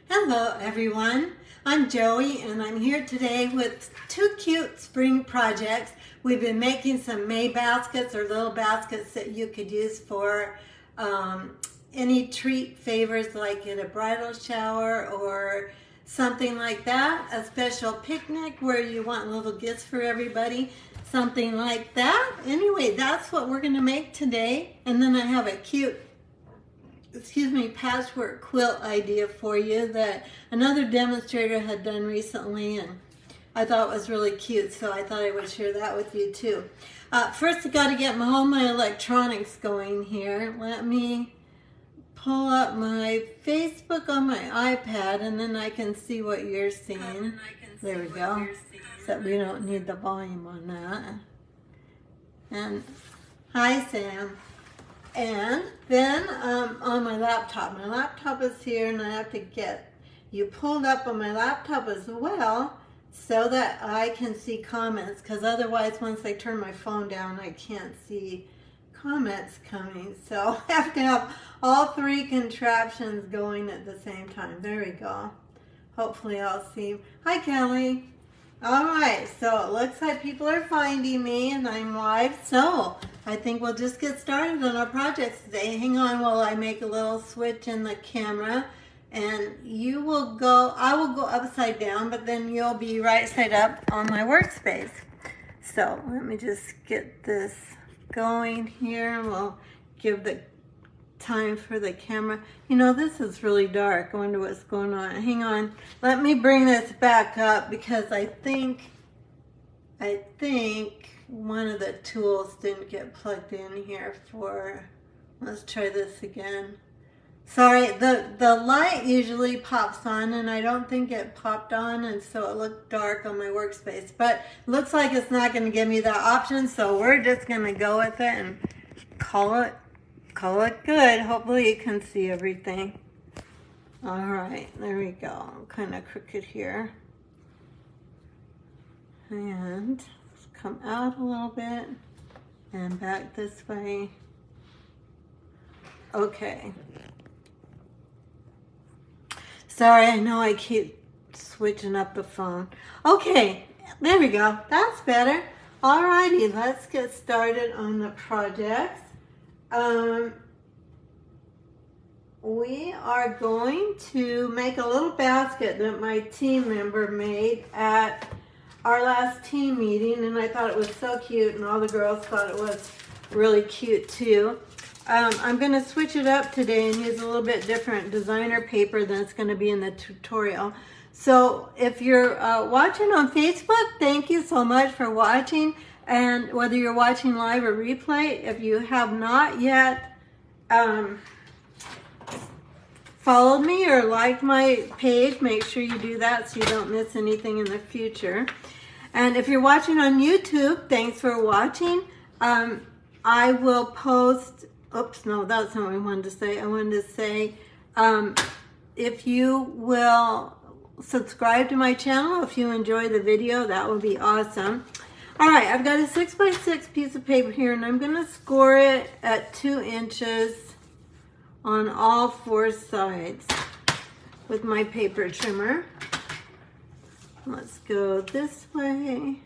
Hello everyone, I'm Joey and I'm here today with two cute spring projects. We've been making some May baskets or little baskets that you could use for any treat favors like at a bridal shower or something like that, a special picnic where you want little gifts for everybody, something like that. Anyway, that's what we're going to make today. And then I have a cute patchwork quilt idea for you that another demonstrator had done recently, and I thought it was really cute, so I thought I would share that with you too. First, I got to get all my electronics going here. Let me pull up my Facebook on my iPad, and then I can see what you're seeing. There we go. Except we don't need the volume on that. And hi, Sam. And then on my laptop is here, and I have to get you pulled up on my laptop as well so that I can see comments, because otherwise once I turn my phone down I can't see comments coming. So I have to have all three contraptions going at the same time. There we go. Hopefully I'll see. Hi, Kelly. All right, so it looks like people are finding me and I'm live, so I think we'll just get started on our projects today. Hang on while I make a little switch in the camera, and I will go upside down, but then you'll be right side up on my workspace. So let me just get this going here. We'll give the time for the camera. You know, this is really dark. I wonder what's going on. Hang on. Let me bring this back up because I think one of the tools didn't get plugged in here for, let's try this again. Sorry, the light usually pops on and I don't think it popped on, and so it looked dark on my workspace, but it looks like it's not going to give me that option, so we're just going to go with it and call it good. Hopefully you can see everything. All right, there we go. I'm kind of crooked here. And come out a little bit and back this way. Okay. Sorry, I know I keep switching up the phone. Okay, there we go. That's better. All righty, let's get started on the projects. We are going to make a little basket that my team member made at our last team meeting, and I thought it was so cute, and all the girls thought it was really cute too. I'm going to switch it up today and use a little bit different designer paper than it's going to be in the tutorial. So if you're watching on Facebook, thank you so much for watching. And whether you're watching live or replay, if you have not yet followed me or liked my page, make sure you do that so you don't miss anything in the future. And if you're watching on YouTube, thanks for watching. I will post, oops, no, that's not what I wanted to say. I wanted to say, if you will subscribe to my channel, if you enjoy the video, that would be awesome. All right, I've got a 6x6 piece of paper here, and I'm going to score it at 2 inches on all 4 sides with my paper trimmer. Let's go this way,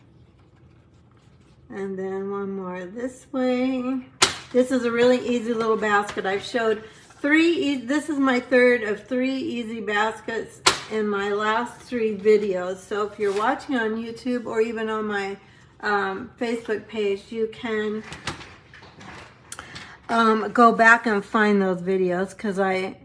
and then one more this way. This is a really easy little basket. I've showed this is my third of 3 easy baskets in my last 3 videos. So if you're watching on YouTube or even on my Facebook page, you can go back and find those videos, because I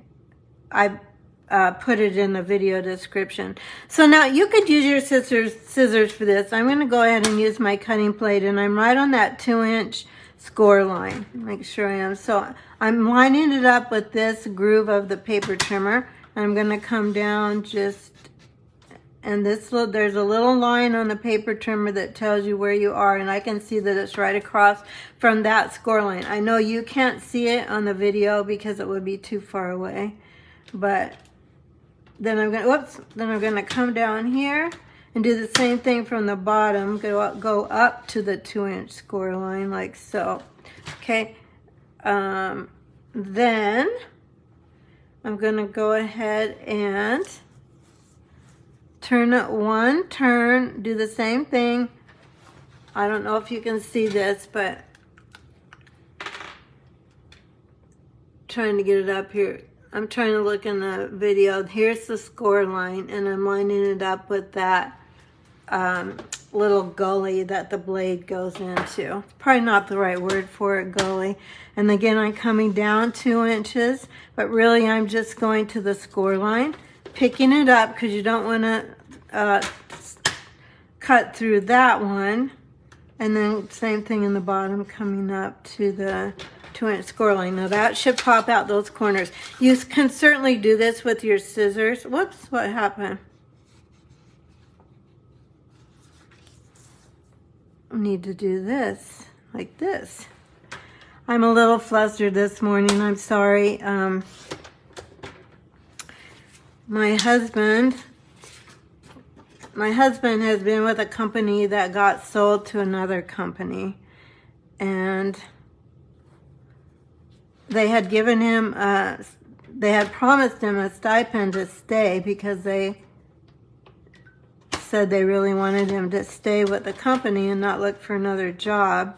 put it in the video description. So now you could use your scissors for this. I'm going to go ahead and use my cutting plate, and I'm right on that 2-inch score line. Make sure I am. So I'm lining it up with this groove of the paper trimmer, and I'm going to come down just, and there's a little line on the paper trimmer that tells you where you are, and I can see that it's right across from that score line. I know you can't see it on the video because it would be too far away, but then I'm going to come down here and do the same thing from the bottom. Go up to the 2-inch score line like so. Okay. Then I'm going to go ahead and turn it one turn, do the same thing. I don't know if you can see this, but trying to get it up here. I'm trying to look in the video. Here's the score line, and I'm lining it up with that little gully that the blade goes into. It's probably not the right word for it, gully. And again, I'm coming down 2 inches, but really I'm just going to the score line, picking it up because you don't want to cut through that one. And then same thing in the bottom, coming up to the 2-inch score line. Now that should pop out those corners. You can certainly do this with your scissors. Whoops, what happened? I need to do this, like this. I'm a little flustered this morning, I'm sorry. My husband has been with a company that got sold to another company, and they had given him they had promised him a stipend to stay because they said they really wanted him to stay with the company and not look for another job.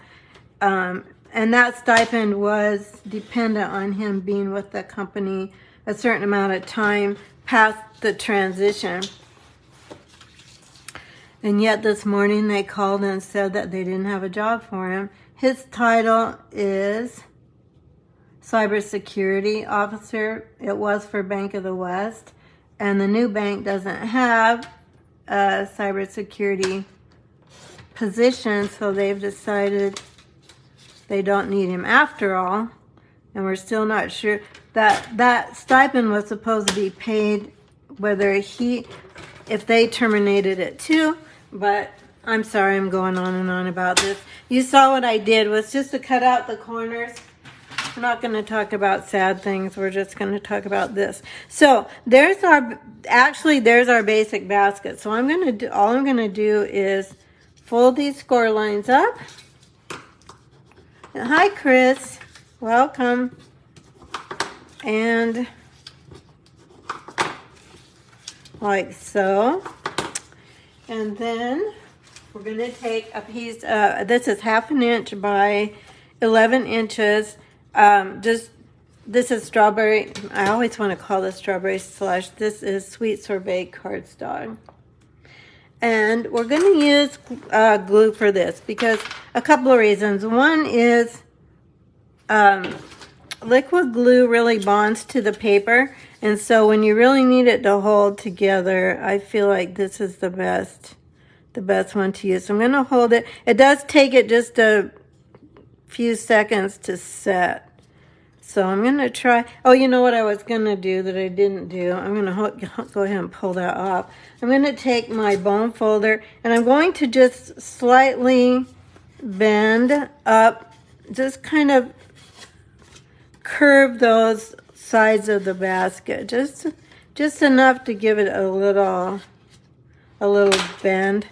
And that stipend was dependent on him being with the company a certain amount of time past the transition. And yet this morning they called and said that they didn't have a job for him. His title is Cybersecurity Officer. It was for Bank of the West. And the new bank doesn't have a cybersecurity position, so they've decided they don't need him after all. And we're still not sure. That stipend was supposed to be paid whether if they terminated it too. But I'm sorry, I'm going on and on about this. You saw what I did was just to cut out the corners. We're not going to talk about sad things. We're just going to talk about this. So there's our basic basket. So all I'm going to do is fold these score lines up. And hi, Chris. Welcome. And like so. And then we're going to take a piece, this is 1/2 inch by 11 inches. This is strawberry. I always want to call this strawberry slush. This is sweet sorbet cardstock. And we're going to use glue for this because a couple of reasons. One is liquid glue really bonds to the paper. And so when you really need it to hold together, I feel like this is the best one to use. So I'm going to hold it. It does take it just a few seconds to set. So I'm going to try. Oh, you know what I was going to do that I didn't do? I'm going to go ahead and pull that off. I'm going to take my bone folder and I'm going to just slightly bend up, just kind of curve those sides of the basket, just enough to give it a little bend,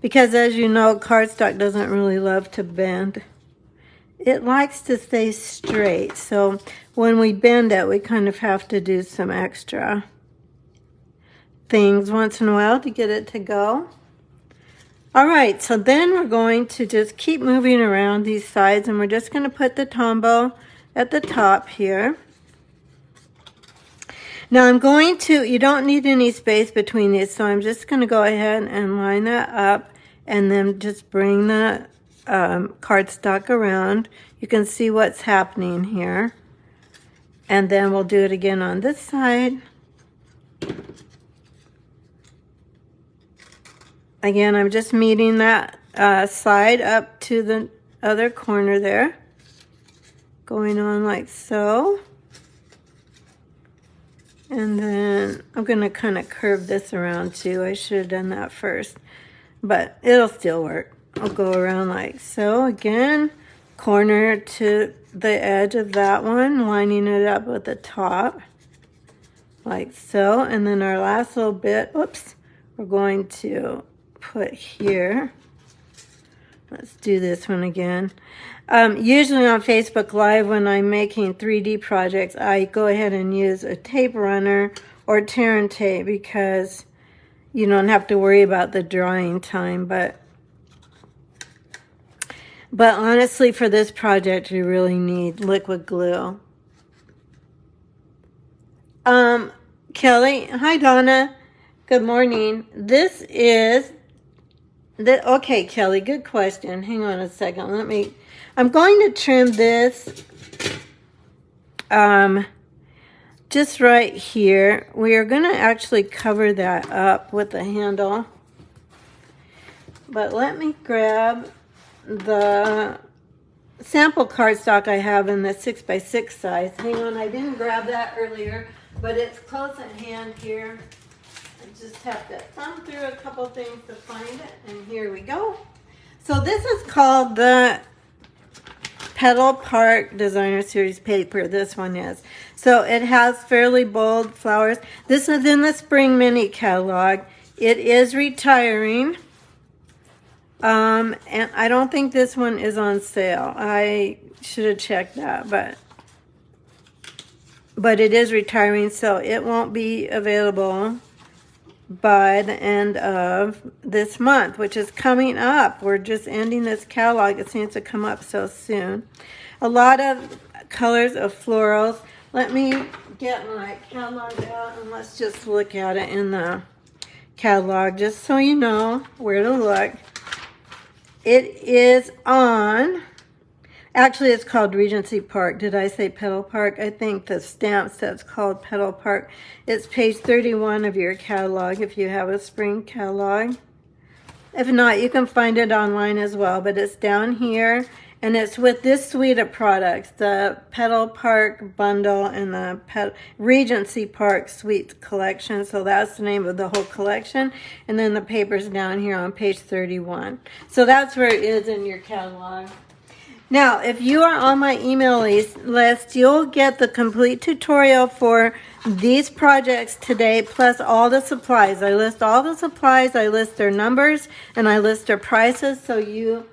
because as you know, cardstock doesn't really love to bend. It likes to stay straight. So when we bend it, we kind of have to do some extra things once in a while to get it to go. All right, so then we're going to just keep moving around these sides, and we're just going to put the tombow at the top here. Now I'm going to, you don't need any space between these, so I'm just going to go ahead and line that up and then just bring the cardstock around. You can see what's happening here. And then we'll do it again on this side. Again, I'm just meeting that side up to the other corner there. Going on like so. And then I'm going to kind of curve this around too. I should have done that first, but it'll still work. I'll go around like so. Again, corner to the edge of that one, lining it up with the top, like so. And then our last little bit, oops, we're going to put here. Let's do this one again. Usually on Facebook Live when I'm making 3D projects, I go ahead and use a tape runner or tear and tape because you don't have to worry about the drying time. But honestly, for this project, you really need liquid glue. Kelly, hi Donna. Good morning. This is okay, Kelly, good question. Hang on a second. I'm going to trim this just right here. We are going to actually cover that up with the handle. But let me grab the sample cardstock I have in the 6x6 size. Hang on, I didn't grab that earlier, but it's close at hand here. I just have to thumb through a couple things to find it, and here we go. So this is called the Petal Park Designer Series paper. This one is. So it has fairly bold flowers. This is in the Spring Mini catalog. It is retiring. And I don't think this one is on sale. I should have checked that, but it is retiring, so it won't be available by the end of this month, which is coming up. We're just ending this catalog. It seems to come up so soon. A lot of colors of florals. Let me get my catalog out and let's just look at it in the catalog just so you know where to look. It is on, actually it's called Regency Park. Did I say Petal Park? I think the stamp says called Petal Park. It's page 31 of your catalog if you have a spring catalog. If not, you can find it online as well, but it's down here. And it's with this suite of products, the Petal Park bundle and the Regency Park Suites collection. So that's the name of the whole collection. And then the paper's down here on page 31. So that's where it is in your catalog. Now, if you are on my email list, you'll get the complete tutorial for these projects today, plus all the supplies. I list all the supplies, I list their numbers, and I list their prices, so you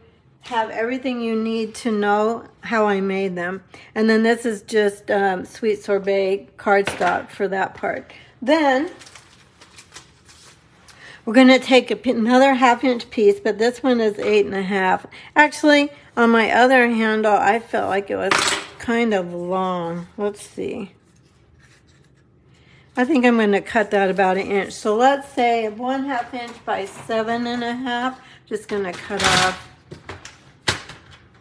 have everything you need to know how I made them. And then this is just Sweet Sorbet cardstock for that part. Then we're going to take another 1/2 inch piece, but this one is 8.5. Actually, on my other handle, I felt like it was kind of long. Let's see. I think I'm going to cut that about 1 inch. So let's say 1/2 inch by 7.5. Just going to cut off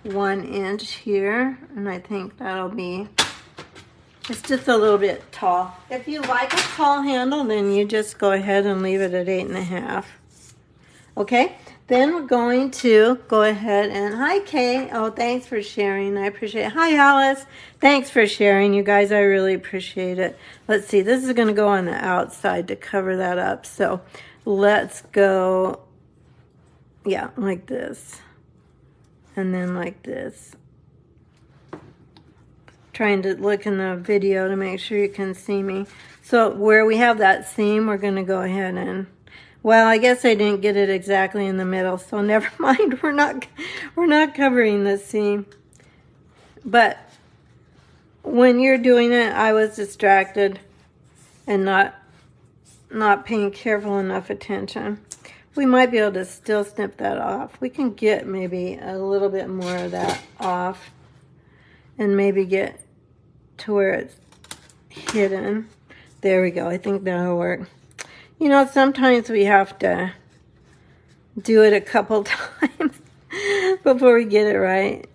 1 inch here, and I think that'll be, it's just a little bit tall. If you like a tall handle, then you just go ahead and leave it at 8.5. Okay, then we're going to go ahead and, hi Kay, oh thanks for sharing, I appreciate it. Hi Alice, thanks for sharing, you guys, I really appreciate it. Let's see, this is going to go on the outside to cover that up, so let's go, yeah, like this. And then like this. Trying to look in the video to make sure you can see me. So where we have that seam, we're going to go ahead and, well, I guess I didn't get it exactly in the middle, so never mind. We're not covering the seam. But when you're doing it, I was distracted and not paying careful enough attention. We might be able to still snip that off. We can get maybe a little bit more of that off and maybe get to where it's hidden. There we go. I think that'll work. You know, sometimes we have to do it a couple times before we get it right.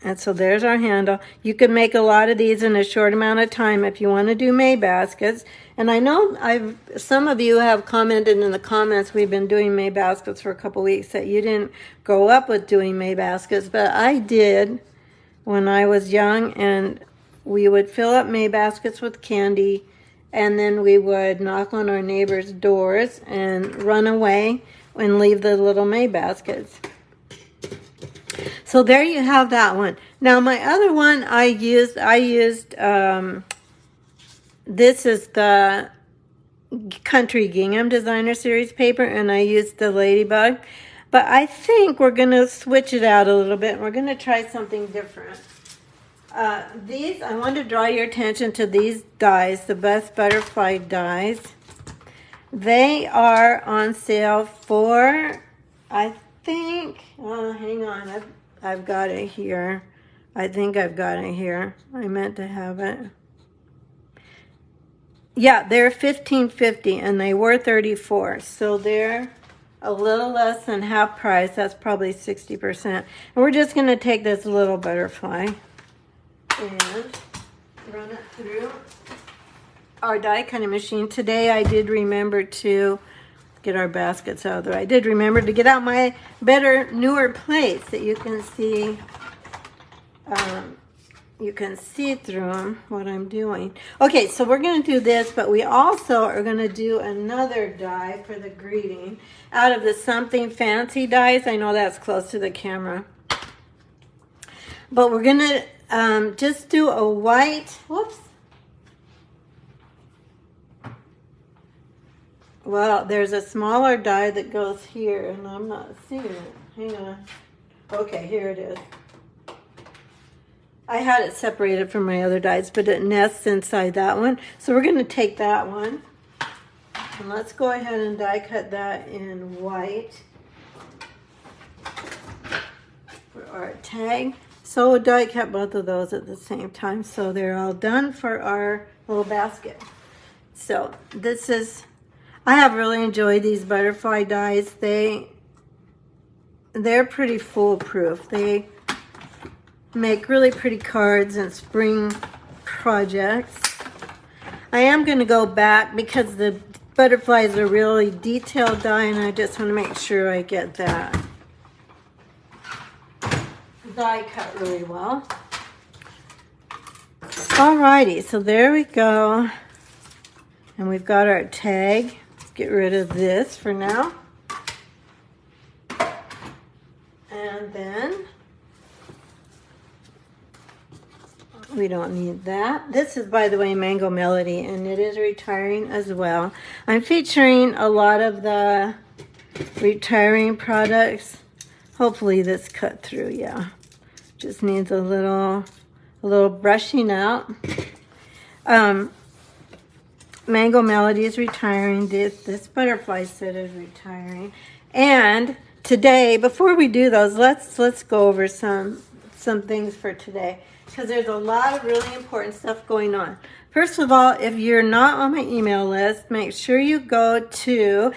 And so there's our handle. You can make a lot of these in a short amount of time if you want to do May baskets. And I know some of you have commented in the comments, we've been doing May baskets for a couple weeks, that you didn't grow up with doing May baskets, but I did when I was young, and we would fill up May baskets with candy, and then we would knock on our neighbors' doors and run away and leave the little May baskets. So there you have that one. Now my other one I used this is the Country Gingham Designer Series paper, and I used the Ladybug. But I think we're going to switch it out a little bit. We're going to try something different. These, I want to draw your attention to these dies, the Best Butterfly dies. They are on sale for, I think, hang on, I've got it here. I think I've got it here. I meant to have it. Yeah, they're $15.50 and they were $34. So they're a little less than half price. That's probably 60%. And we're just going to take this little butterfly and run it through our die cutting machine. Today I did remember to get our baskets out of the way. I did remember to get out my better, newer plates that you can see. You can see through them what I'm doing. Okay, so we're going to do this, but we also are going to do another die for the greeting out of the Something Fancy dies. I know that's close to the camera. But we're going to just do a white, whoops. Well, there's a smaller die that goes here, and I'm not seeing it. Hang on. Okay, here it is. I had it separated from my other dies, but it nests inside that one. So we're going to take that one. And let's go ahead and die cut that in white for our tag. So we'll die cut both of those at the same time. So they're all done for our little basket. So this is, I have really enjoyed these butterfly dies. They're pretty foolproof. They make really pretty cards and spring projects. I am going to go back because the butterflies are really detailed die, and I just want to make sure I get that die cut really well. Alrighty, so there we go. And we've got our tag. Let's get rid of this for now. And then we don't need that. This is, by the way, Mango Melody, and it is retiring as well. I'm featuring a lot of the retiring products. Hopefully this cut through, yeah. Just needs a little brushing out. Mango Melody is retiring. This butterfly set is retiring. And today, before we do those, let's go over some things for today, because there's a lot of really important stuff going on. First of all, if you're not on my email list, make sure you go to,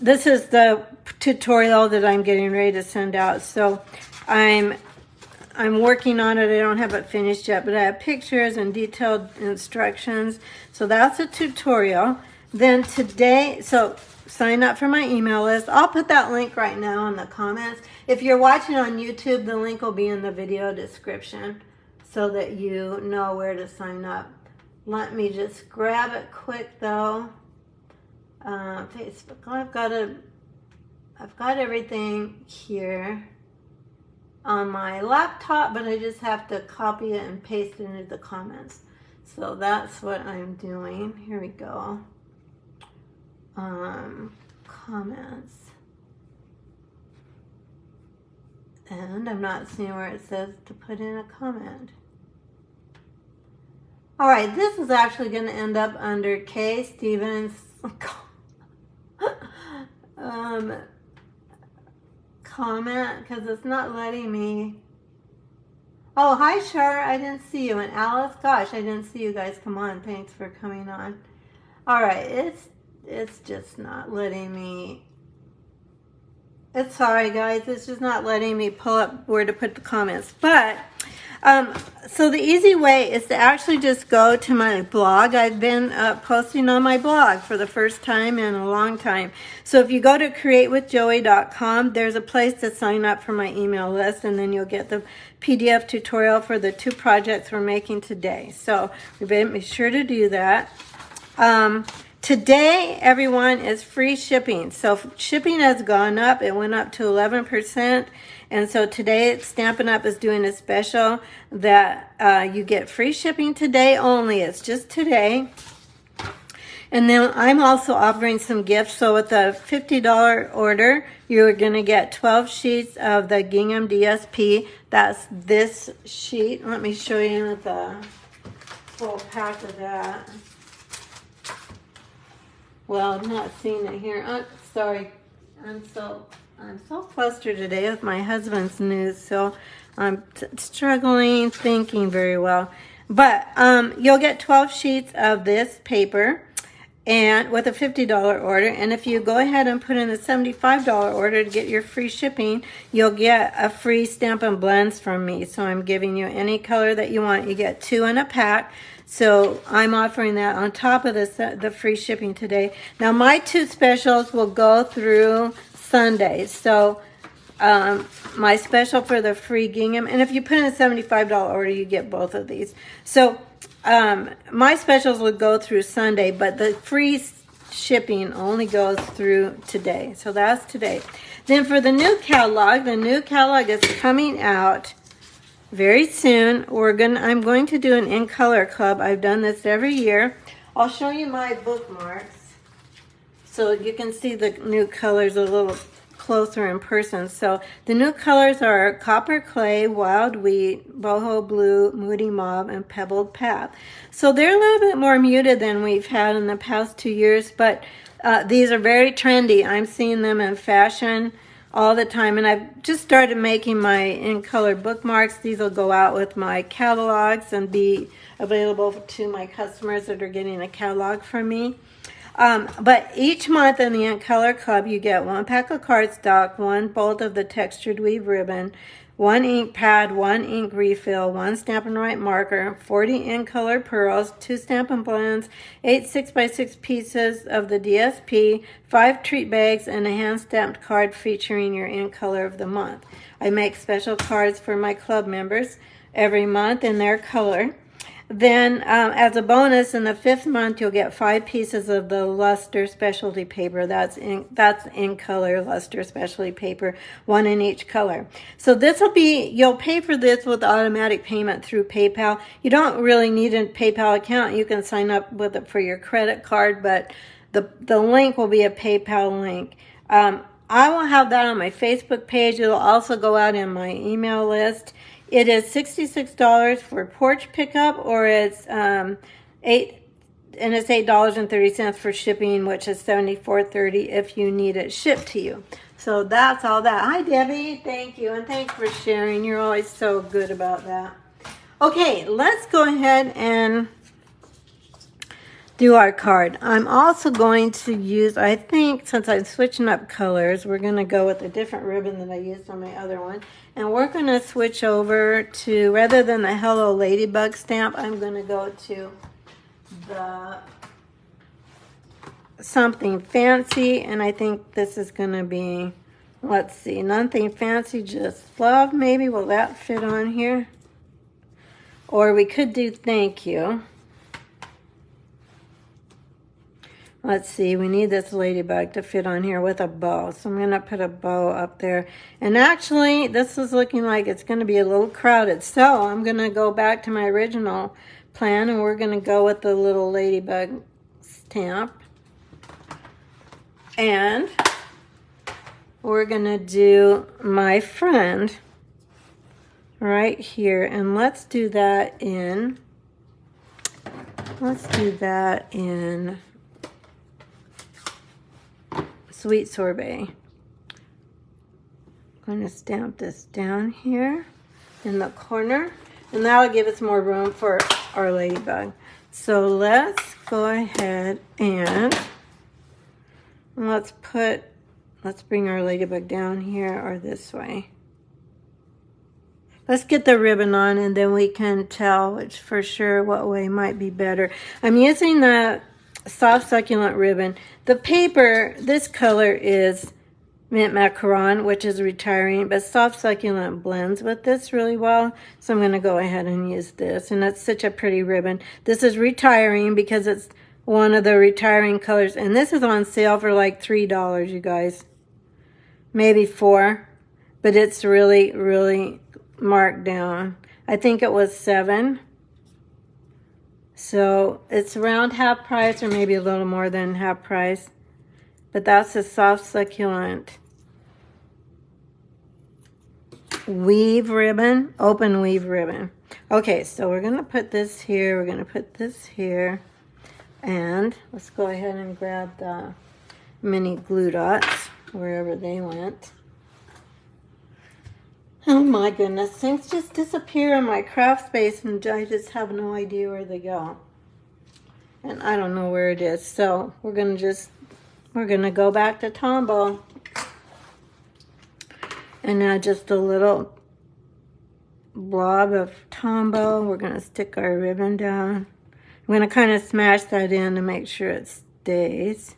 this is the tutorial that I'm getting ready to send out. So I'm working on it. I don't have it finished yet, but I have pictures and detailed instructions. So that's a tutorial. Then today, so sign up for my email list. I'll put that link right now in the comments. If you're watching on YouTube, the link will be in the video description so that you know where to sign up. Let me just grab it quick though. Facebook, I've got everything here on my laptop, but I just have to copy it and paste it into the comments. So that's what I'm doing. Here we go. Comments. And I'm not seeing where it says to put in a comment. All right, this is actually going to end up under K. Stevens comment, because it's not letting me. Oh, hi, Shar. I didn't see you. And Alice, gosh, I didn't see you guys. Come on. Thanks for coming on. All right, it's just not letting me. It's sorry, guys. It's just not letting me pull up where to put the comments. But so the easy way is to actually just go to my blog. I've been posting on my blog for the first time in a long time. So if you go to createwithjoey.com, there's a place to sign up for my email list, and then you'll get the PDF tutorial for the 2 projects we're making today. So be sure to do that. Today, everyone, is free shipping. So shipping has gone up. It went up to 11%. And so today, Stampin' Up! Is doing a special that you get free shipping today only. It's just today. And then I'm also offering some gifts. So with a $50 order, you're going to get 12 sheets of the gingham DSP. That's this sheet. Let me show you the full pack of that. Well, I'm not seeing it here. Oh, sorry. I'm so flustered today with my husband's news, so I'm struggling thinking very well. But you'll get 12 sheets of this paper, and with a $50 order. And if you go ahead and put in a $75 order to get your free shipping, you'll get a free Stampin' Blends from me. So I'm giving you any color that you want. You get 2 in a pack. So I'm offering that on top of the free shipping today. Now my 2 specials will go through Sunday. So my special for the free gingham, and if you put in a $75 order, you get both of these. So my specials would go through Sunday, but the free shipping only goes through today. So that's today. Then for the new catalog is coming out very soon. I'm going to do an in color club. I've done this every year. I'll show you my bookmarks so you can see the new colors a little closer in person. So the new colors are Copper Clay, Wild Wheat, Boho Blue, Moody Mauve, and Pebbled Path. So they're a little bit more muted than we've had in the past 2 years, but these are very trendy. I'm seeing them in fashion all the time, and I've just started making my in-color bookmarks. These will go out with my catalogs and be available to my customers that are getting a catalog from me. But each month in the In Color Club, you get 1 pack of cardstock, 1 bolt of the textured weave ribbon, 1 ink pad, 1 ink refill, 1 Stampin' Right marker, 40 In Color pearls, 2 Stampin' Blends, 8 6x6 pieces of the DSP, 5 treat bags, and a hand-stamped card featuring your In Color of the month. I make special cards for my club members every month in their color. Then, as a bonus, in the 5th month, you'll get 5 pieces of the Luster Specialty Paper. That's in color Luster Specialty Paper, 1 in each color. So this will be, you'll pay for this with automatic payment through PayPal. You don't really need a PayPal account. You can sign up with it for your credit card, but the link will be a PayPal link. I will have that on my Facebook page. It'll also go out in my email list. It is $66 for porch pickup, or it's $8.30 for shipping, which is $74.30 if you need it shipped to you. So that's all that. Hi, Debbie. Thank you, and thanks for sharing. You're always so good about that. Okay, let's go ahead and do our card. I'm also going to use, I think, since I'm switching up colors, we're going to go with a different ribbon than I used on my other one. And we're going to switch over to, rather than the Hello Ladybug stamp, I'm going to go to the Something Fancy. And I think this is going to be, let's see, Nothing Fancy, Just Love, maybe. Will that fit on here? Or we could do Thank You. Let's see, we need this ladybug to fit on here with a bow. So I'm going to put a bow up there. And actually, this is looking like it's going to be a little crowded. So I'm going to go back to my original plan, and we're going to go with the little ladybug stamp. And we're going to do My Friend right here. And let's do that in Sweet Sorbet. I'm going to stamp this down here in the corner, and that'll give us more room for our ladybug. So let's go ahead and let's bring our ladybug down here or this way. Let's get the ribbon on, and then we can tell which for sure what way might be better. I'm using the soft succulent ribbon. The paper, this color is Mint Macaron, which is retiring, but soft succulent blends with this really well. So I'm going to go ahead and use this, and that's such a pretty ribbon. This is retiring because it's one of the retiring colors, and this is on sale for like $3, you guys. Maybe $4, but it's really, really marked down. I think it was $7. So it's around half price or maybe a little more than half price. But that's a soft, succulent weave ribbon, open weave ribbon. Okay, so we're going to put this here. We're going to put this here. And let's go ahead and grab the mini glue dots wherever they went. Oh my goodness, things just disappear in my craft space and I just have no idea where they go. And I don't know where it is. So we're going to go back to Tombow. And now just a little blob of Tombow. We're going to stick our ribbon down. I'm going to kind of smash that in to make sure it stays.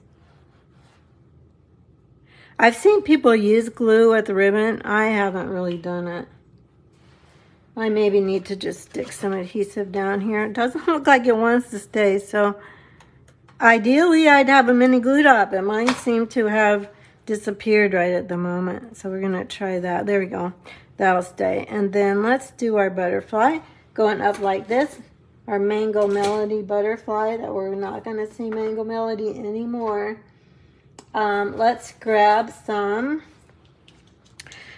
I've seen people use glue with ribbon. I haven't really done it. I maybe need to just stick some adhesive down here. It doesn't look like it wants to stay, so ideally I'd have a mini glue dot, but mine seem to have disappeared right at the moment. So we're going to try that. There we go. That'll stay. And then let's do our butterfly going up like this. Our Mango Melody butterfly that we're not going to see Mango Melody anymore. Let's grab some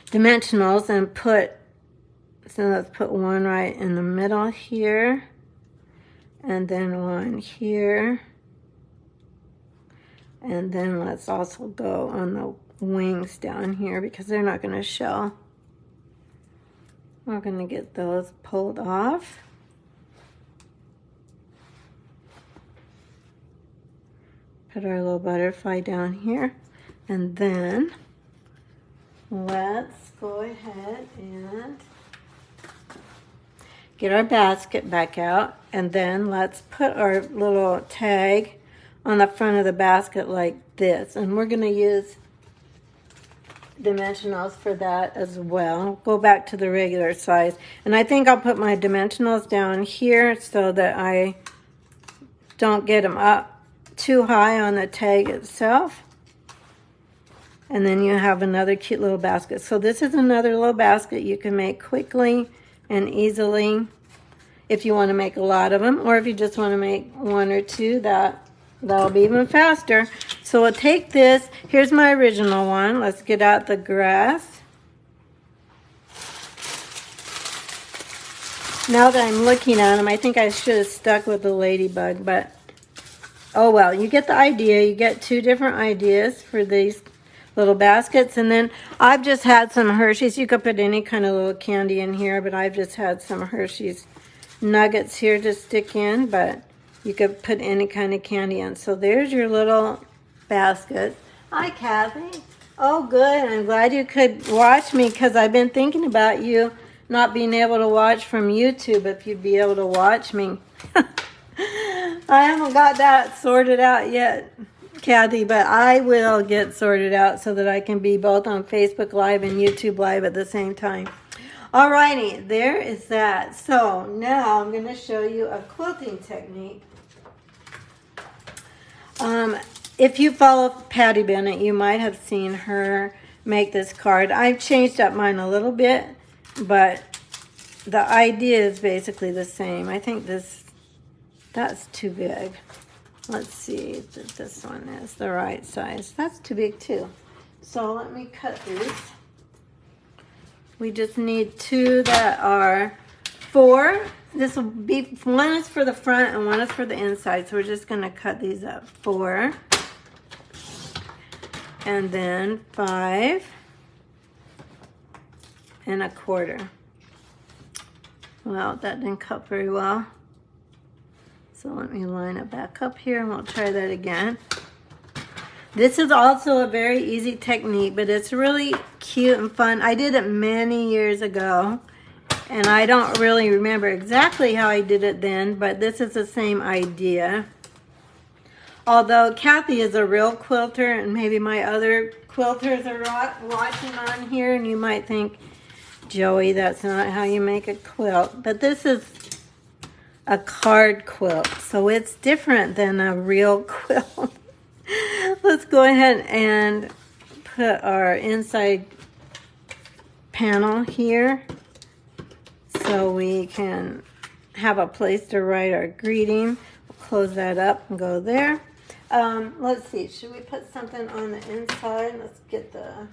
dimensionals and let's put one right in the middle here, and then one here, and then let's also go on the wings down here because they're not going to show. We're going to get those pulled off. Put our little butterfly down here, and then let's go ahead and get our basket back out, and then let's put our little tag on the front of the basket like this, and we're going to use dimensionals for that as well. Go back to the regular size, and I think I'll put my dimensionals down here so that I don't get them up too high on the tag itself. And then you have another cute little basket. So this is another little basket you can make quickly and easily if you want to make a lot of them, or if you just want to make one or two, that'll be even faster. So we'll take this. Here's my original one. Let's get out the grass. Now that I'm looking at them, I think I should have stuck with the ladybug, but oh well, you get the idea. You get two different ideas for these little baskets. And then I've just had some Hershey's. You could put any kind of little candy in here, but I've just had some Hershey's nuggets here to stick in, but you could put any kind of candy in. So there's your little basket. Hi, Kathy. Oh, good. I'm glad you could watch me because I've been thinking about you not being able to watch from YouTube if you'd be able to watch me. I haven't got that sorted out yet, Kathy, but I will get sorted out so that I can be both on Facebook Live and YouTube Live at the same time. Alrighty, there is that. So now I'm going to show you a quilting technique. If you follow Patty Bennett, you might have seen her make this card. I've changed up mine a little bit, but the idea is basically the same. I think that's too big. Let's see if this one is the right size. That's too big too. So let me cut these. We just need two that are 4. This will be, one is for the front and one is for the inside. So we're just going to cut these up. 4. And then 5 1/4. Well, that didn't cut very well. So let me line it back up here and we'll try that again. This is also a very easy technique, but it's really cute and fun. I did it many years ago, and I don't really remember exactly how I did it then, but this is the same idea. Although Kathy is a real quilter, and maybe my other quilters are watching on here, and you might think, Joey, that's not how you make a quilt. But this is a card quilt, so it's different than a real quilt. Let's go ahead and put our inside panel here so we can have a place to write our greeting. We'll close that up and go there. Let's see, should we put something on the inside? Let's get the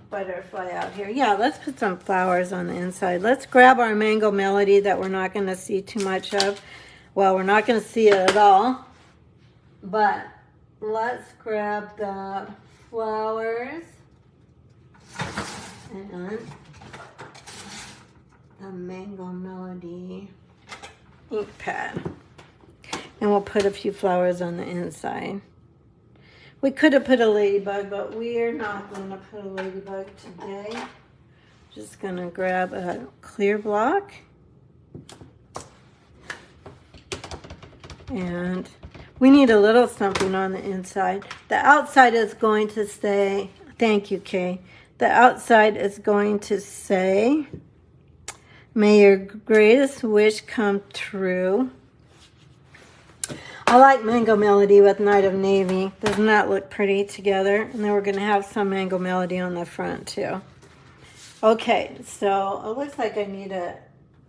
butterfly out here. Yeah, let's put some flowers on the inside. Let's grab our Mango Melody that we're not going to see too much of. Well, we're not going to see it at all. But let's grab the flowers and the Mango Melody ink pad. And we'll put a few flowers on the inside. We could have put a ladybug, but we're not going to put a ladybug today. Just going to grab a clear block. And we need a little something on the inside. The outside is going to say, thank you, Kay. The outside is going to say, may your greatest wish come true. I like Mango Melody with Night of Navy. Doesn't that look pretty together? And then we're going to have some Mango Melody on the front too. Okay, so it looks like I need a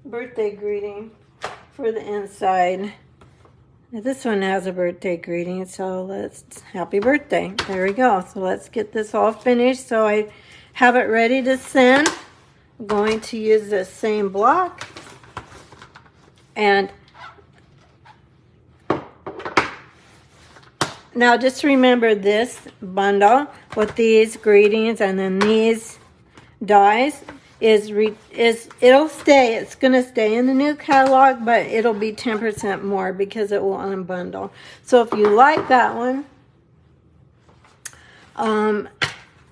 birthday greeting for the inside. This one has a birthday greeting, so let's, happy birthday. There we go. So let's get this all finished so I have it ready to send. I'm going to use the same block. And now just remember this bundle with these greetings and then these dies it'll stay. It's going to stay in the new catalog, but it'll be 10% more because it will unbundle. So if you like that one, and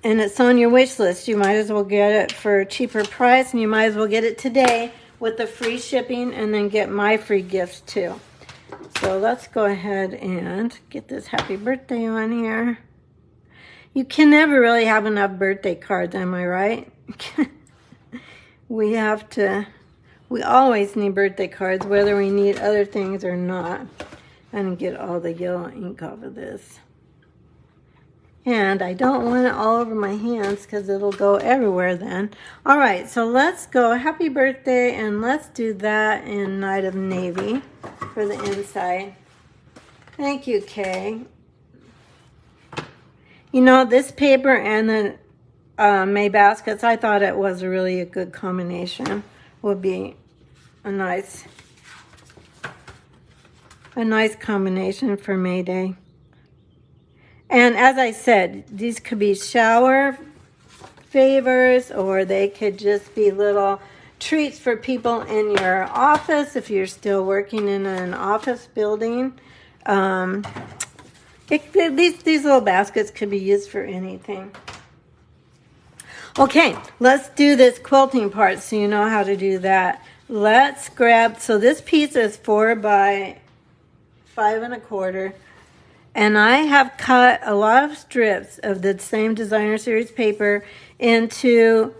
it's on your wish list, you might as well get it for a cheaper price, and you might as well get it today with the free shipping and then get my free gifts too. So let's go ahead and get this happy birthday on here. You can never really have enough birthday cards, am I right? We always need birthday cards, whether we need other things or not. I'm going to get all the yellow ink off of this. And I don't want it all over my hands because it'll go everywhere then. All right, so let's go happy birthday, and let's do that in Night of Navy for the inside. Thank you, Kay. You know, this paper and the May baskets, I thought it was really a good combination. Would be a nice combination for May Day. And as I said, these could be shower favors, or they could just be little treats for people in your office if you're still working in an office building. These little baskets could be used for anything. Okay, let's do this quilting part so you know how to do that. Let's grab, so this piece is 4 by 5 1/4. And I have cut a lot of strips of the same designer series paper into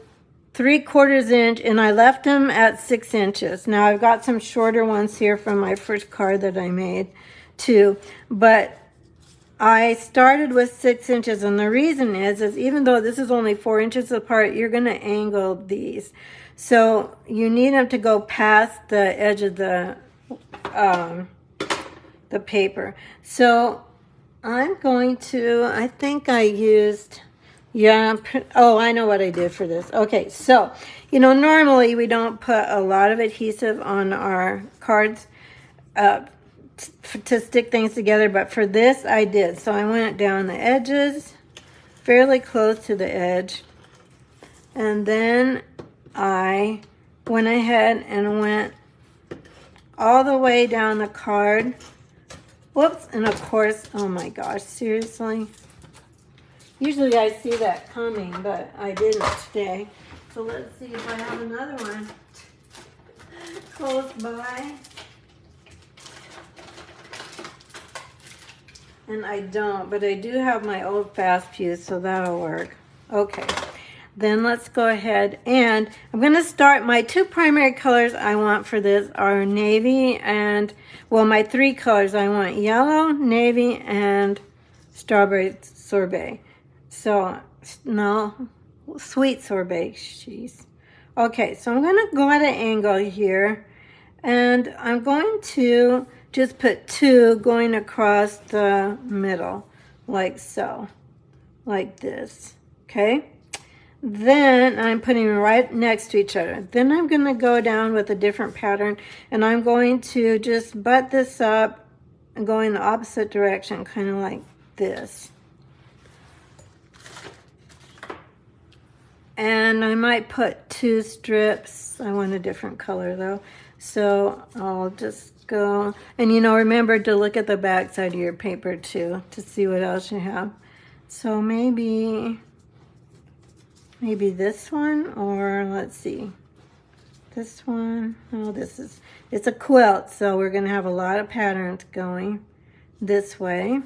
3/4 inch, and I left them at 6 inches. Now I've got some shorter ones here from my first card that I made too, but I started with 6 inches, and the reason is even though this is only 4 inches apart, you're going to angle these. So you need them to go past the edge of the paper. So I'm going to, I think I used, oh, I know what I did for this. Okay, so, you know, normally we don't put a lot of adhesive on our cards to stick things together, but for this I did. So I went down the edges, fairly close to the edge, and then I went ahead and went all the way down the card. Whoops, and of course, oh my gosh, seriously? Usually I see that coming, but I didn't today. So let's see if I have another one close by. And I don't, but I do have my old fast fuse, so that'll work. Okay, then let's go ahead, and I'm going to start. My 2 primary colors I want for this are navy and, well, my 3 colors I want yellow, navy, and strawberry sorbet. So, no, sweet sorbet, jeez. Okay, so I'm going to go at an angle here, And I'm going to just put 2 going across the middle, like so, like this, okay? Then I'm putting them right next to each other. Then I'm going to go down with a different pattern, and I'm going to just butt this up and go in the opposite direction, kind of like this. And I might put 2 strips. I want a different color though. So I'll just go, and you know, remember to look at the back side of your paper too, to see what else you have. So maybe this one, or let's see, this one. Oh, it's a quilt, so we're gonna have a lot of patterns going this way.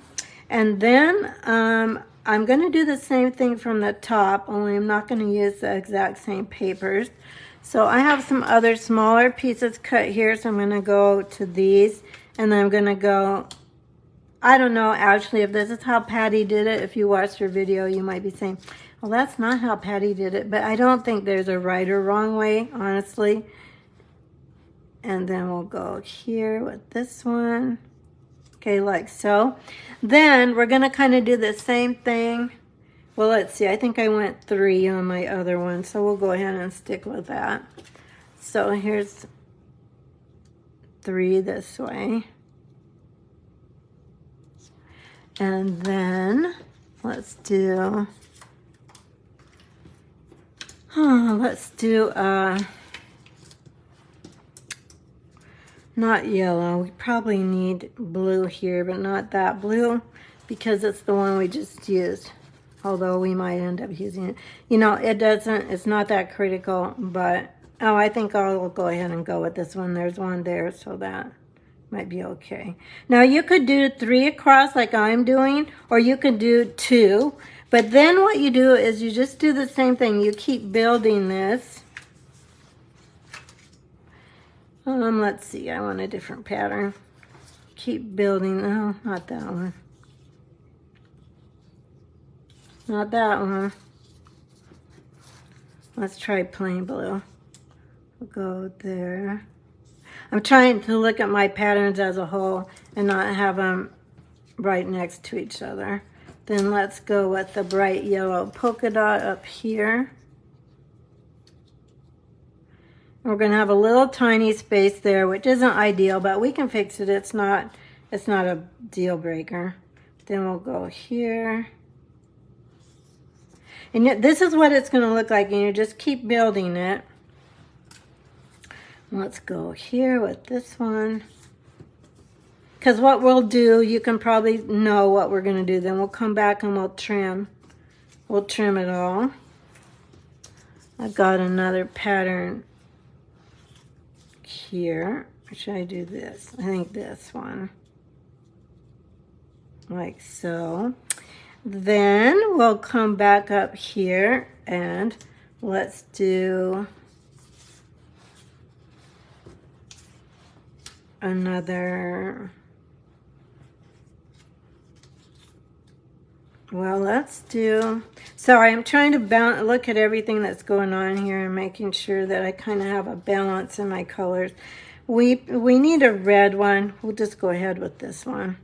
And then I'm going to do the same thing from the top, only I'm not going to use the exact same papers. So I have some other smaller pieces cut here, so I'm going to go to these, and then I'm going to go, I don't know actually if this is how Patty did it. If you watched her video, you might be saying, well, that's not how Patty did it, but I don't think there's a right or wrong way, honestly. And then we'll go here with this one. Okay, like so. Then we're going to kind of do the same thing. Well, let's see. I think I went 3 on my other one, so we'll go ahead and stick with that. So here's 3 this way. And then let's do not yellow. We probably need blue here, but not that blue because it's the one we just used. Although we might end up using it. You know, it's not that critical, but, oh, I think I'll go ahead and go with this one. There's one there, so that might be okay. Now, you could do 3 across like I'm doing, or you could do 2. But then what you do is you just do the same thing. You keep building this. Let's see, I want a different pattern. Keep building, oh, not that one. Not that one. Let's try plain blue. We'll go there. I'm trying to look at my patterns as a whole and not have them right next to each other. Then let's go with the bright yellow polka dot up here. We're going to have a little tiny space there, which isn't ideal, but we can fix it. It's not a deal breaker. Then we'll go here. And this is what it's going to look like, and you just keep building it. Let's go here with this one. Because what we'll do, you can probably know what we're going to do. Then we'll come back and we'll trim. We'll trim it all. I've got another pattern here. Or should I do this? I think this one. Like so. Then we'll come back up here and let's do another, well, let's do, sorry, I'm trying to look at everything that's going on here and making sure that I kind of have a balance in my colors. We need a red one. We'll just go ahead with this one.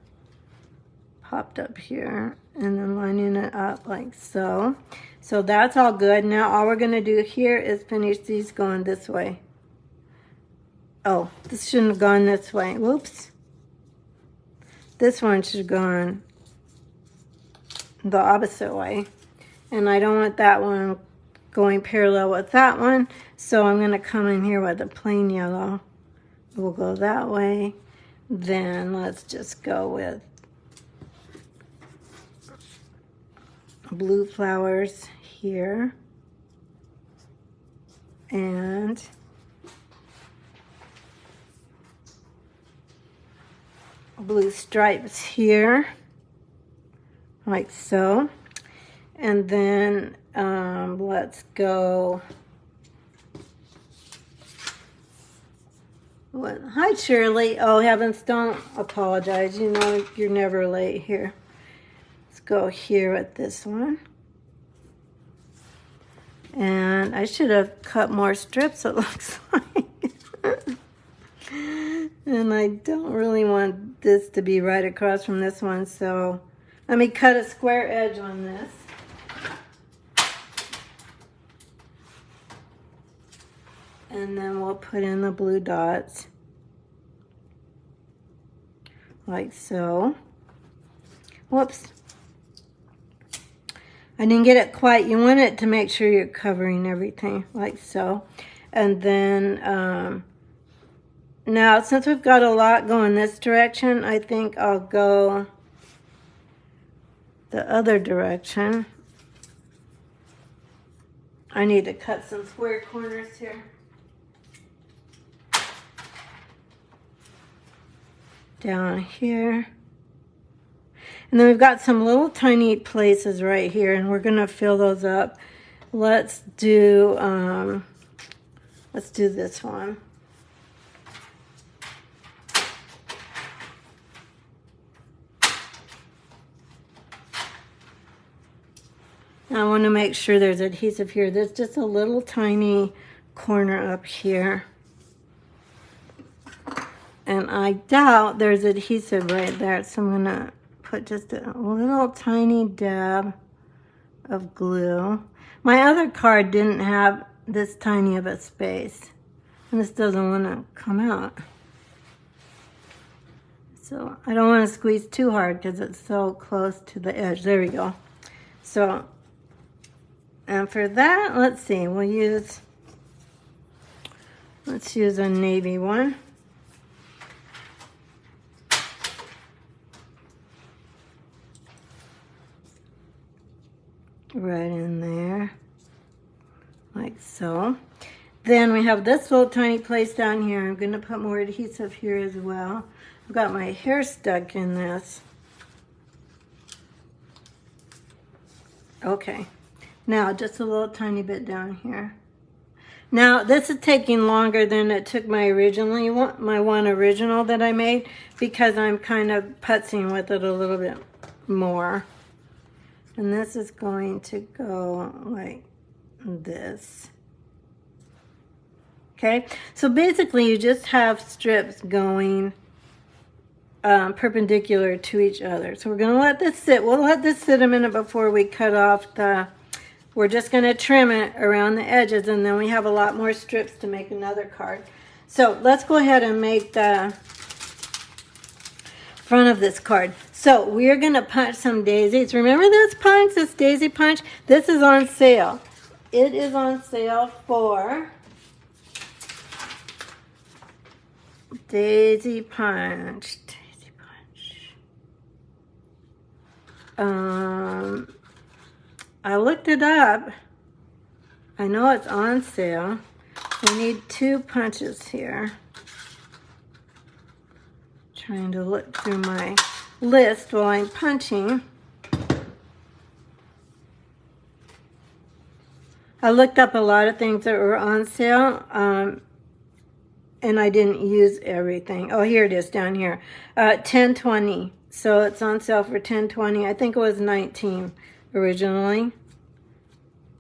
Popped up here and then lining it up like so. So that's all good. Now all we're going to do here is finish these going this way. Oh, this shouldn't have gone this way. Whoops. This one should have gone the opposite way. And I don't want that one going parallel with that one. So I'm going to come in here with a plain yellow. We'll go that way. Then let's just go with blue flowers here. And blue stripes here, like so. And then let's go. What? Hi, Shirley. Oh, heavens, don't apologize. You know you're never late here. Let's go here with this one. And I should have cut more strips, it looks like. And I don't really want this to be right across from this one, so let me cut a square edge on this. And then we'll put in the blue dots, like so. Whoops. I didn't get it quite. You want it to make sure you're covering everything, like so. And then, now since we've got a lot going this direction, I think I'll go the other direction. I need to cut some square corners here. Down here. And then we've got some little tiny places right here, and we're gonna fill those up. Let's do this one. I want to make sure there's adhesive here. There's just a little tiny corner up here. And I doubt there's adhesive right there, so I'm gonna put just a little tiny dab of glue. My other card didn't have this tiny of a space, and this doesn't want to come out. So I don't want to squeeze too hard because it's so close to the edge. There we go. So, and for that, let's see, let's use a navy one. Right in there, like so. Then we have this little tiny place down here. I'm going to put more adhesive here as well. I've got my hair stuck in this. Okay, now just a little tiny bit down here. Now this is taking longer than it took my one original that I made, because I'm kind of putzing with it a little bit more. And this is going to go like this. Okay, so basically you just have strips going perpendicular to each other. So we're going to let this sit. We'll let this sit a minute before we cut off we're just going to trim it around the edges, and then we have a lot more strips to make another card. So let's go ahead and make the front of this card. So we're going to punch some daisies. Remember this punch, this daisy punch? This is on sale. It is on sale for daisy punch. Daisy punch. I looked it up. I know it's on sale. We need 2 punches here. Trying to look through my list while I'm punching. I looked up a lot of things that were on sale, and I didn't use everything. Oh, here it is down here. $10.20. So it's on sale for $10.20. I think it was $19 originally.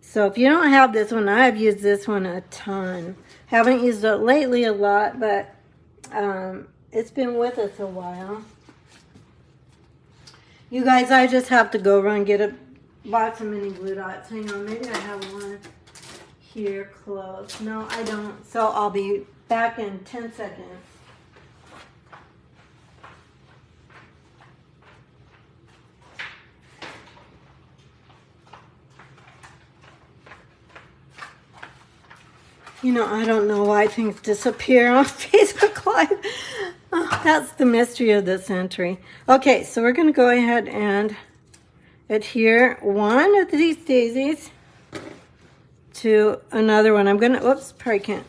So if you don't have this one, I've used this one a ton. Haven't used it lately a lot, but it's been with us a while. You guys, I just have to go run get a box of mini glue dots. Hang on, maybe I have one here close. No, I don't. So I'll be back in 10 seconds. You know, I don't know why things disappear on Facebook Live. Oh, that's the mystery of this entry. Okay, so we're going to go ahead and adhere one of these daisies to another one. I'm going to, oops, probably can't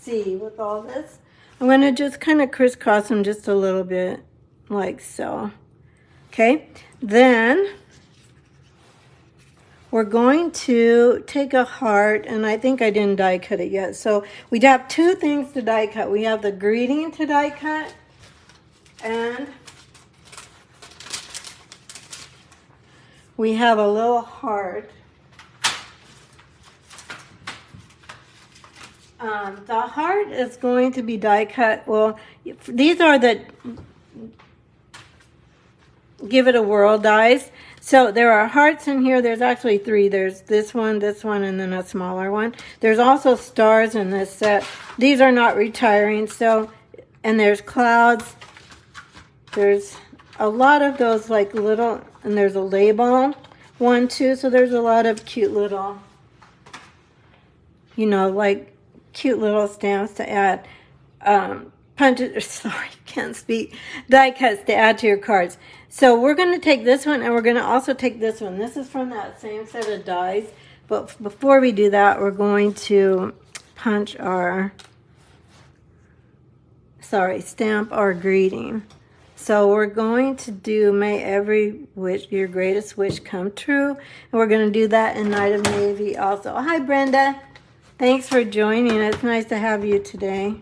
see with all this. I'm going to just kind of crisscross them just a little bit, like so. Okay, then we're going to take a heart, and I think I didn't die cut it yet. So we have 2 things to die cut. We have the greeting to die cut, and we have a little heart. The heart is going to be die cut. Well, these are the Give It a Whirl dies. So there are hearts in here. There's actually 3. There's this one, and then a smaller one. There's also stars in this set. These are not retiring. So, and there's clouds. There's a lot of those like little, and there's a label one too. So there's a lot of cute little, you know, like cute little stamps to add. Punches, sorry, can't speak. Die cuts to add to your cards. So we're going to take this one, and we're going to also take this one. This is from that same set of dies. But before we do that, we're going to stamp our greeting. So we're going to do May Every Wish, Your Greatest Wish Come True. And we're going to do that in Night of Navy also. Hi, Brenda. Thanks for joining. It's nice to have you today.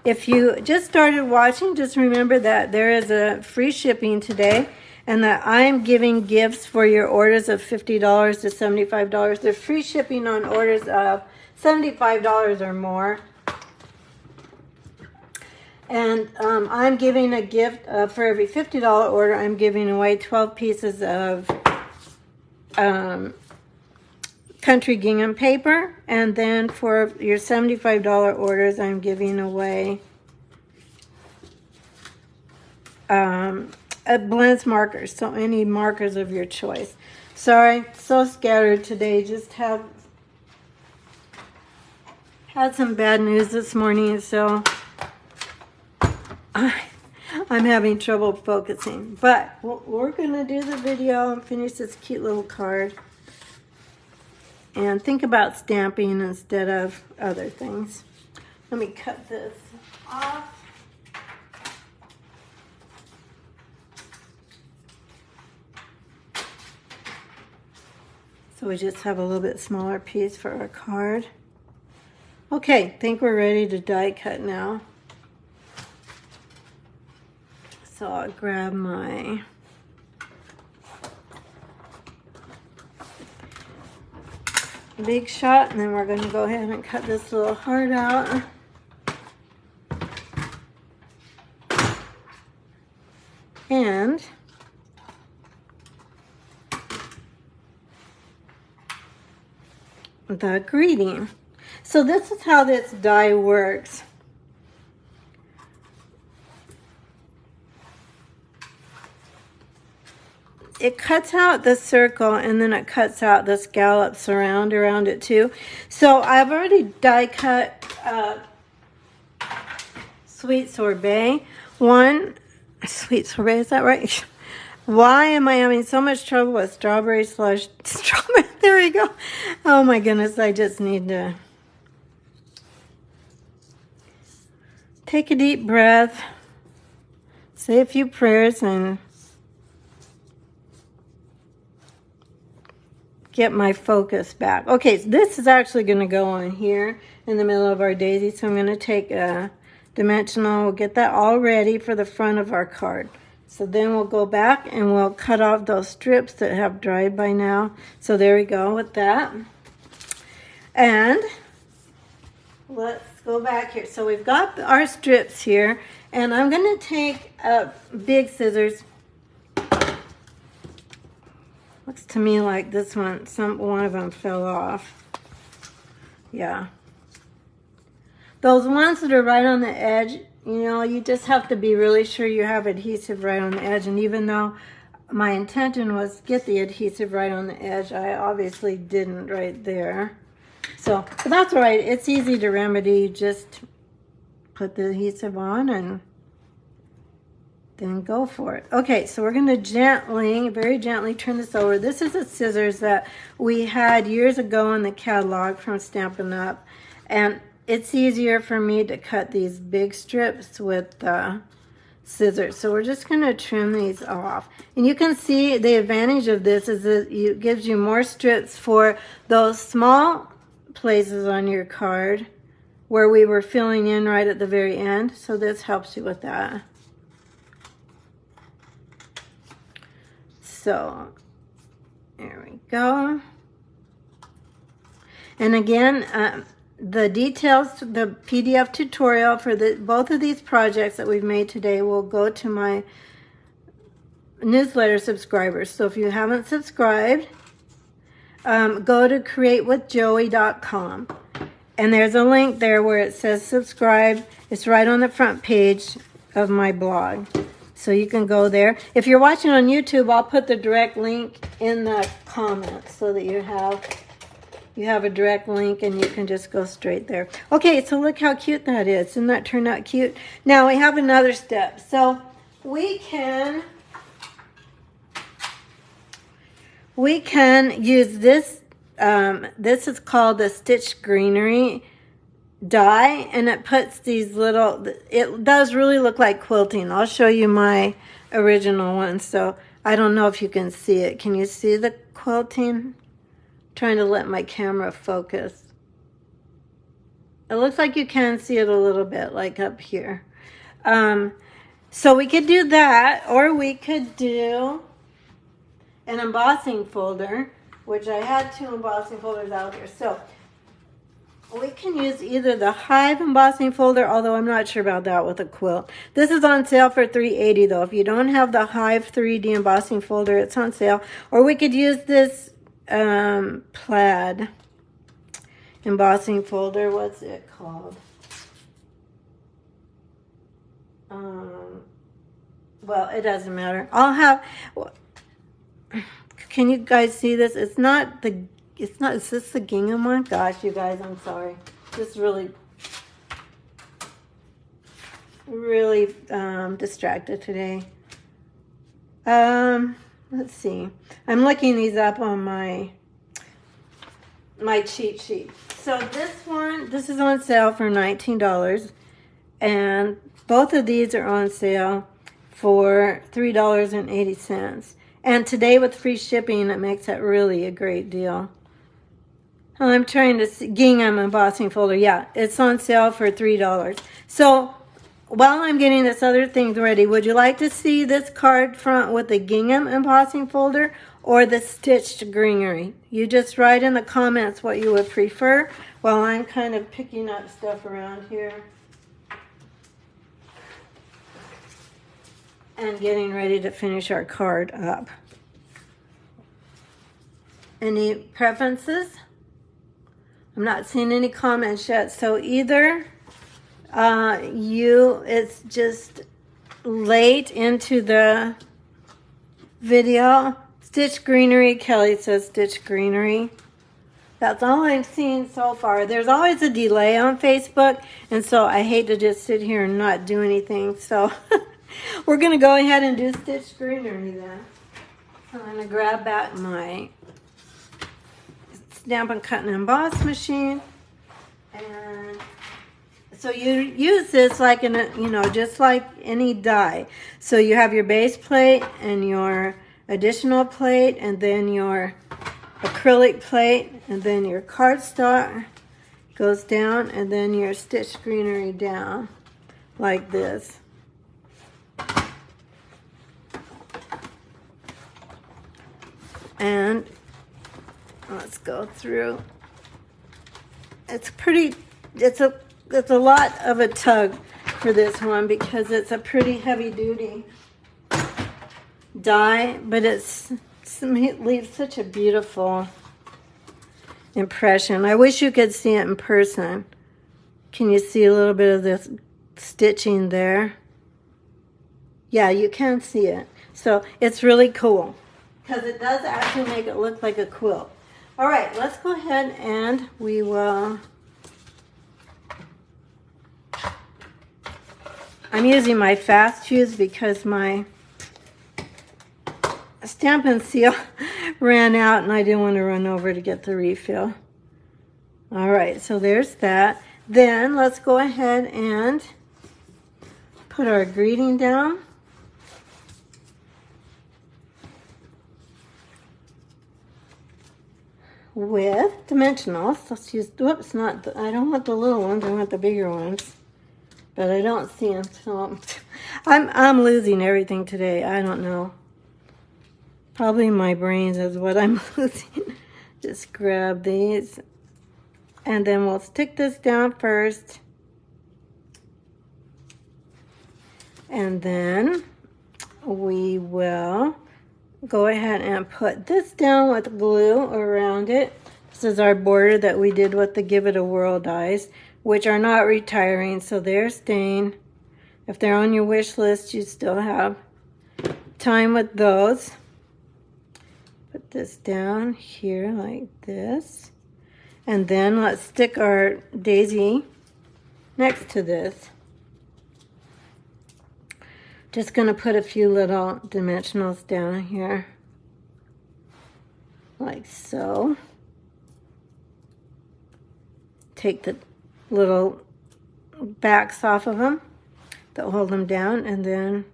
If you just started watching, just remember that there is a free shipping today, and that I am giving gifts for your orders of $50 to $75. There's free shipping on orders of $75 or more. And I'm giving a gift for every $50 order. I'm giving away 12 pieces of country gingham paper, and then for your $75 orders, I'm giving away blends markers, so any markers of your choice. Sorry, so scattered today. Just had some bad news this morning, so I'm having trouble focusing. But we're gonna do the video and finish this cute little card. And think about stamping instead of other things. Let me cut this off. So we just have a little bit smaller piece for our card. Okay, I think we're ready to die cut now. So I'll grab my Big Shot, and then we're going to go ahead and cut this little heart out. And the greeting. So this is how this die works. It cuts out the circle, and then it cuts out the scallops around it too. So I've already die cut Sweet Sorbet. Sweet Sorbet, is that right? Why am I having so much trouble with strawberry slush? Strawberry, there we go. Oh my goodness, I just need to take a deep breath, say a few prayers, and get my focus back. Okay, so this is actually going to go on here in the middle of our daisy. So I'm going to take a dimensional, we'll get that all ready for the front of our card. So then we'll go back and we'll cut off those strips that have dried by now. So there we go with that. And let's go back here. So we've got our strips here, and I'm going to take big scissors. Looks to me like this one, one of them fell off. Yeah. Those ones that are right on the edge, you know, you just have to be really sure you have adhesive right on the edge. And even though my intention was to get the adhesive right on the edge, I obviously didn't right there. So, but that's all right. It's easy to remedy. Just put the adhesive on and then go for it. Okay, so we're going to gently, very gently turn this over. This is the scissors that we had years ago in the catalog from Stampin' Up. And it's easier for me to cut these big strips with the scissors. So we're just going to trim these off. And you can see the advantage of this is that it gives you more strips for those small places on your card where we were filling in right at the very end. So this helps you with that. So, there we go. And again, the details, the PDF tutorial for both of these projects that we've made today will go to my newsletter subscribers. So if you haven't subscribed, go to createwithjoey.com. And there's a link there where it says subscribe. It's right on the front page of my blog. So you can go there. If you're watching on YouTube, I'll put the direct link in the comments so that you have a direct link and you can just go straight there. Okay, so look how cute that is. Doesn't that turn out cute? Now we have another step. So we can use this. This is called the Stitch Greenery die, and it puts these little, it does really look like quilting. I'll show you my original one. So I don't know if you can see it. Can you see the quilting? Trying to let my camera focus. It looks like you can see it a little bit, like up here. So we could do that, or we could do an embossing folder, which I had 2 embossing folders out here. So we can use either the Hive embossing folder, although I'm not sure about that with a quilt. This is on sale for $3.80 though. If you don't have the Hive 3D embossing folder, it's on sale. Or we could use this plaid embossing folder. What's it called? Well, it doesn't matter. I'll have, can you guys see this? It's not, is this the gingham one? Gosh, you guys, I'm sorry. Just really distracted today. Let's see. I'm looking these up on my cheat sheet. So this is on sale for $19. And both of these are on sale for $3.80. And today with free shipping, it makes that really a great deal. I'm trying to see, gingham embossing folder. Yeah, it's on sale for $3. So while I'm getting this other thing ready, would you like to see this card front with the gingham embossing folder or the stitched greenery? You just write in the comments what you would prefer while I'm kind of picking up stuff around here and getting ready to finish our card up. Any preferences? I'm not seeing any comments yet. So either it's just late into the video. Stitch Greenery, Kelly says Stitch Greenery. That's all I'm seeing so far. There's always a delay on Facebook, and so I hate to just sit here and not do anything. So we're going to go ahead and do Stitch Greenery then. I'm going to grab back my Stamp and Cut and Emboss machine, and so you use this like in a, just like any die. So you have your base plate and your additional plate, and then your acrylic plate, and then your cardstock goes down, and then your Stitch Greenery down like this. And let's go through. It's a lot of a tug for this one because it's a pretty heavy duty die, but it leaves such a beautiful impression. I wish you could see it in person. Can you see a little bit of this stitching there? Yeah, you can see it. So it's really cool because it does actually make it look like a quilt. All right, let's go ahead and we will. I'm using my fast fuse because my Stamp and Seal ran out and I didn't want to run over to get the refill. All right, so there's that. Then let's go ahead and put our greeting down. With dimensionals. Let's use, whoops, not the, I don't want the little ones, I want the bigger ones. But I don't see them, so I'm losing everything today. I don't know. Probably my brains is what I'm losing. Just grab these. And then we'll stick this down first. And then we will go ahead and put this down with glue around it. This is our border that we did with the Give It a Whirl dies, which are not retiring, so they're staying. If they're on your wish list, you still have time with those. Put this down here like this. And then let's stick our daisy next to this. Just going to put a few little dimensionals down here, like so. Take the little backs off of them that hold them down, and then,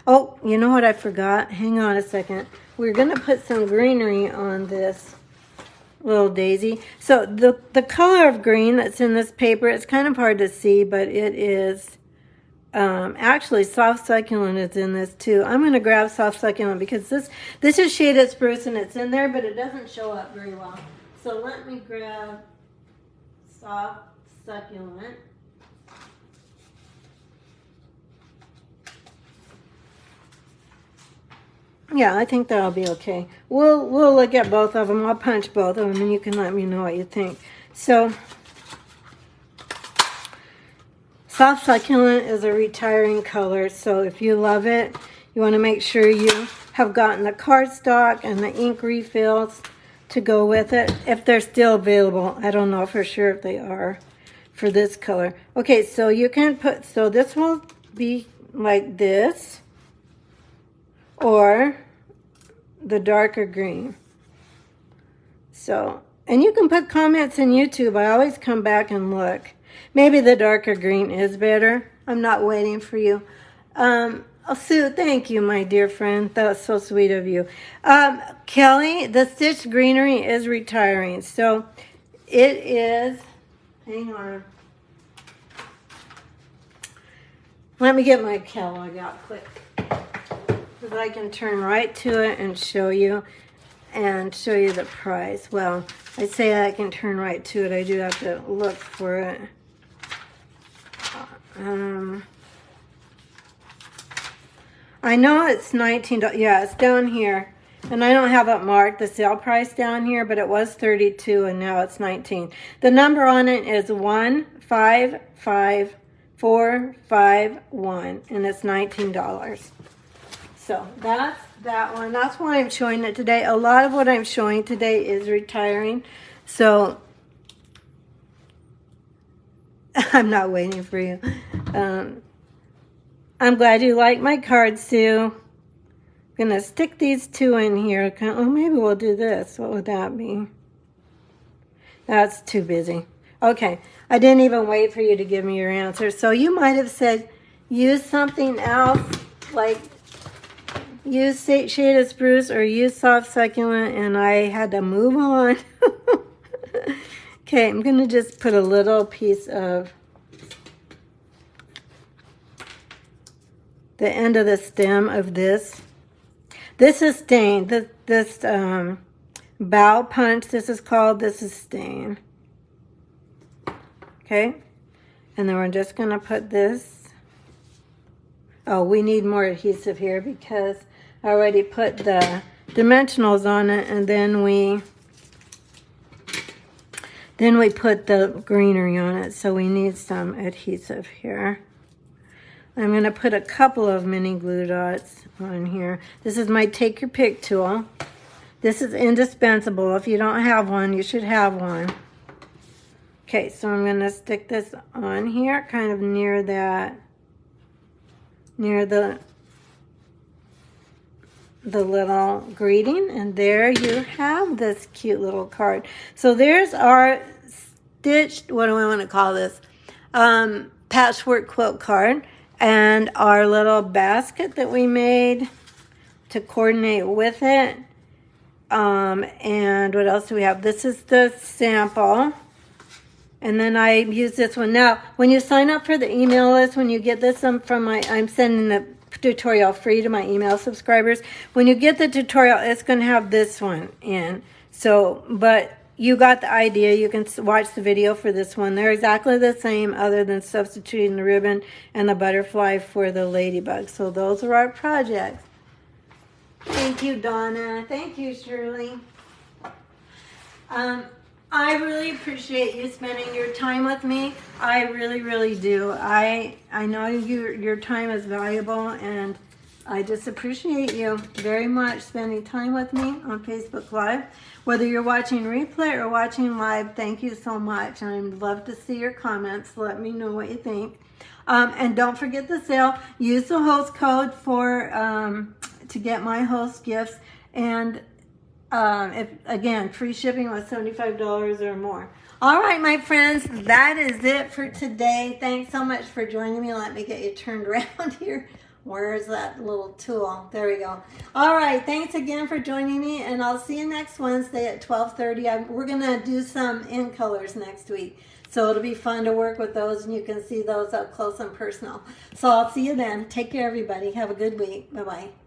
oh, you know what I forgot? Hang on a second. We're going to put some greenery on this little daisy. So the color of green that's in this paper, it's kind of hard to see, but it is actually soft succulent is in this too. I'm going to grab soft succulent because this is shaded spruce and it's in there, but it doesn't show up very well. So let me grab soft succulent. Yeah, I think that'll be okay. We'll look at both of them. I'll punch both of them and you can let me know what you think. So soft succulent is a retiring color, so if you love it, you want to make sure you have gotten the cardstock and the ink refills to go with it, if they're still available. I don't know for sure if they are for this color. Okay, so you can put, so this will be like this, or the darker green. So, and you can put comments in YouTube. I always come back and look. Maybe the darker green is better. I'm not waiting for you. Sue, thank you, my dear friend. That was so sweet of you. Kelly, the stitched greenery is retiring. So it is, hang on. Let me get my catalog out quick, because I can turn right to it and show you the price. Well, I say I can turn right to it. I do have to look for it. I know it's $19. Yeah, it's down here. And I don't have it marked, the sale price down here, but it was $32 and now it's $19. The number on it is 155451 and it's $19. So that's that one. That's why I'm showing it today. A lot of what I'm showing today is retiring. So I'm not waiting for you. I'm glad you like my card, Sue. I'm going to stick these two in here. Oh, maybe we'll do this. What would that be? That's too busy. Okay. I didn't even wait for you to give me your answer. So you might have said use something else, like use shaded spruce or use soft succulent, and I had to move on. Okay, I'm going to just put a little piece of the end of the stem of this. This is stain. This bow punch, this is called, this is stain. Okay, and then we're just going to put this. Oh, we need more adhesive here because I already put the dimensionals on it, and then we put the greenery on it, so we need some adhesive here. I'm going to put a couple of mini glue dots on here. This is my take your pick tool. This is indispensable. If you don't have one, you should have one. Okay, so I'm going to stick this on here, kind of near that, near the little greeting, and there you have this cute little card. So there's our stitched, what do I want to call this? Patchwork quilt card, and our little basket that we made to coordinate with it. And what else do we have? This is the sample. And then I use this one. Now, when you sign up for the email list, when you get this from I'm sending the tutorial free to my email subscribers. When you get the tutorial, it's going to have this one in. So, but you got the idea. You can watch the video for this one. They're exactly the same other than substituting the ribbon and the butterfly for the ladybug. So those are our projects. Thank you, Donna. Thank you, Shirley. I really appreciate you spending your time with me. I really, really do. I know your time is valuable, and I just appreciate you very much spending time with me on Facebook Live. Whether you're watching replay or watching live, thank you so much. I'd love to see your comments. Let me know what you think. And don't forget the sale. Use the host code for to get my host gifts. And again, free shipping with $75 or more. All right, my friends, that is it for today. Thanks so much for joining me. Let me get you turned around here. Where's that little tool? There we go. All right, thanks again for joining me, and I'll see you next Wednesday at 12:30. We're going to do some in colors next week, so it'll be fun to work with those, and you can see those up close and personal. So I'll see you then. Take care, everybody. Have a good week. Bye-bye.